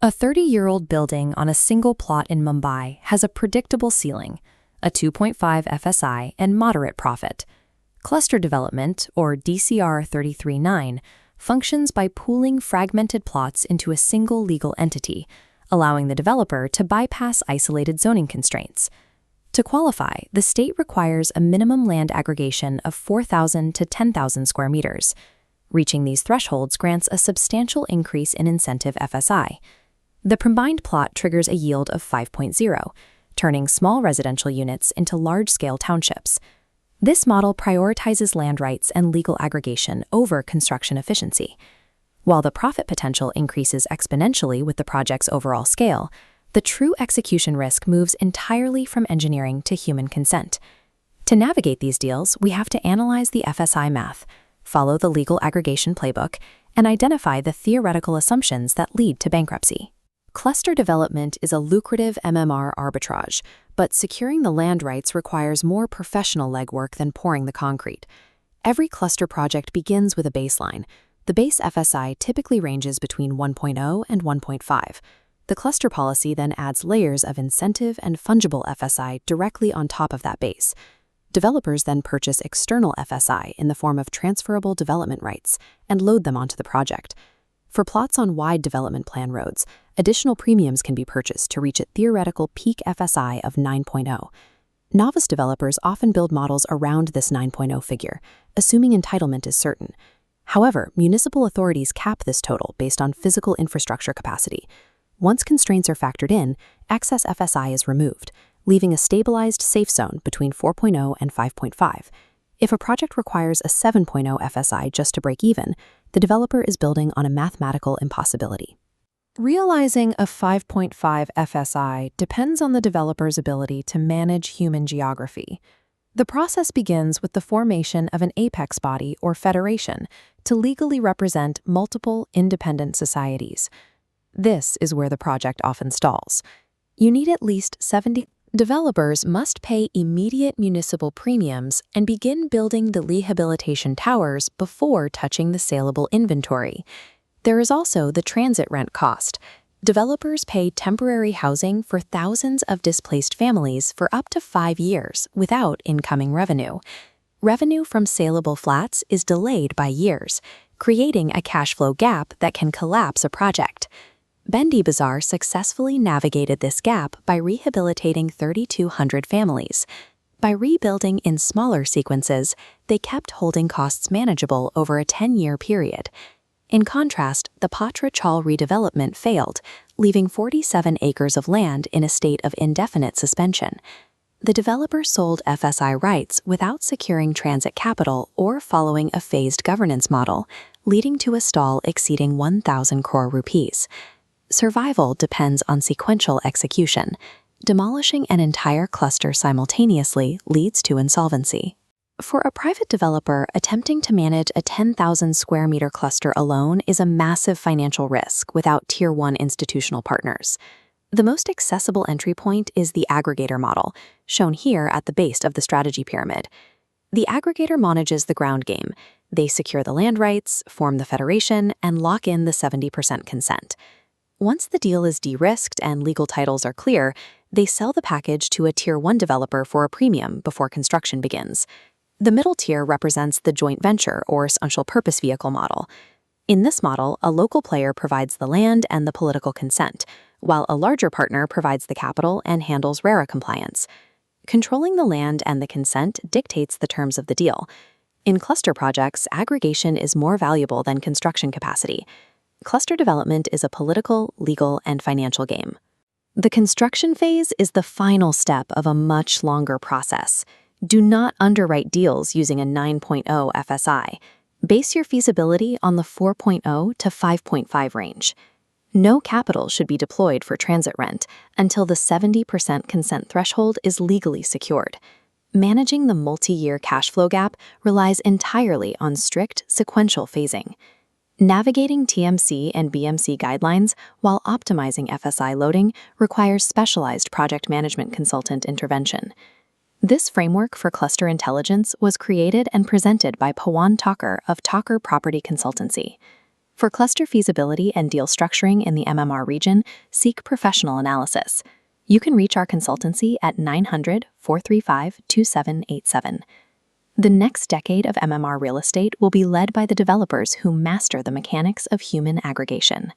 A 30-year-old building on a single plot in Mumbai has a predictable ceiling, a 2.5 FSI, and moderate profit. Cluster development, or DCR 33-9, functions by pooling fragmented plots into a single legal entity, allowing the developer to bypass isolated zoning constraints. To qualify, the state requires a minimum land aggregation of 4,000 to 10,000 square meters. Reaching these thresholds grants a substantial increase in incentive FSI. The combined plot triggers a yield of 5.0, turning small residential units into large-scale townships. This model prioritizes land rights and legal aggregation over construction efficiency. While the profit potential increases exponentially with the project's overall scale, the true execution risk moves entirely from engineering to human consent. To navigate these deals, we have to analyze the FSI math, follow the legal aggregation playbook, and identify the theoretical assumptions that lead to bankruptcy. Cluster development is a lucrative MMR arbitrage, but securing the land rights requires more professional legwork than pouring the concrete. Every cluster project begins with a baseline. The base FSI typically ranges between 1.0 and 1.5. The cluster policy then adds layers of incentive and fungible FSI directly on top of that base. Developers then purchase external FSI in the form of transferable development rights and load them onto the project. For plots on wide development plan roads, additional premiums can be purchased to reach a theoretical peak FSI of 9.0. Novice developers often build models around this 9.0 figure, assuming entitlement is certain. However, municipal authorities cap this total based on physical infrastructure capacity. Once constraints are factored in, excess FSI is removed, leaving a stabilized safe zone between 4.0 and 5.5. If a project requires a 7.0 FSI just to break even, the developer is building on a mathematical impossibility. Realizing a 5.5 FSI depends on the developer's ability to manage human geography. The process begins with the formation of an apex body or federation to legally represent multiple independent societies. This is where the project often stalls. You need at least 70 developers must pay immediate municipal premiums and begin building the rehabilitation towers before touching the saleable inventory. There is also the transit rent cost. Developers pay temporary housing for thousands of displaced families for up to 5 years without incoming revenue. Revenue from saleable flats is delayed by years, creating a cash flow gap that can collapse a project. Bendy Bazaar successfully navigated this gap by rehabilitating 3,200 families. By rebuilding in smaller sequences, they kept holding costs manageable over a 10-year period. In contrast, the Patra Chal redevelopment failed, leaving 47 acres of land in a state of indefinite suspension. The developer sold FSI rights without securing transit capital or following a phased governance model, leading to a stall exceeding 1,000 crore rupees. Survival depends on sequential execution. Demolishing an entire cluster simultaneously leads to insolvency. For a private developer, attempting to manage a 10,000 square meter cluster alone is a massive financial risk without Tier 1 institutional partners. The most accessible entry point is the aggregator model, shown here at the base of the strategy pyramid. The aggregator manages the ground game. They secure the land rights, form the federation, and lock in the 70% consent. Once the deal is de-risked and legal titles are clear, they sell the package to a Tier 1 developer for a premium before construction begins. The middle tier represents the joint venture or special purpose vehicle model. In this model, a local player provides the land and the political consent, while a larger partner provides the capital and handles RERA compliance. Controlling the land and the consent dictates the terms of the deal. In cluster projects, aggregation is more valuable than construction capacity. Cluster development is a political, legal, and financial game. The construction phase is the final step of a much longer process. Do not underwrite deals using a 9.0 FSI. Base your feasibility on the 4.0 to 5.5 range. No capital should be deployed for transit rent until the 70% consent threshold is legally secured. Managing the multi-year cash flow gap relies entirely on strict sequential phasing. Navigating TMC and BMC guidelines while optimizing FSI loading requires specialized project management consultant intervention. This framework for cluster intelligence was created and presented by Pawan Thakur of Thakur Property Consultancy. For cluster feasibility and deal structuring in the MMR region, seek professional analysis. You can reach our consultancy at 900-435-2787. The next decade of MMR real estate will be led by the developers who master the mechanics of human aggregation.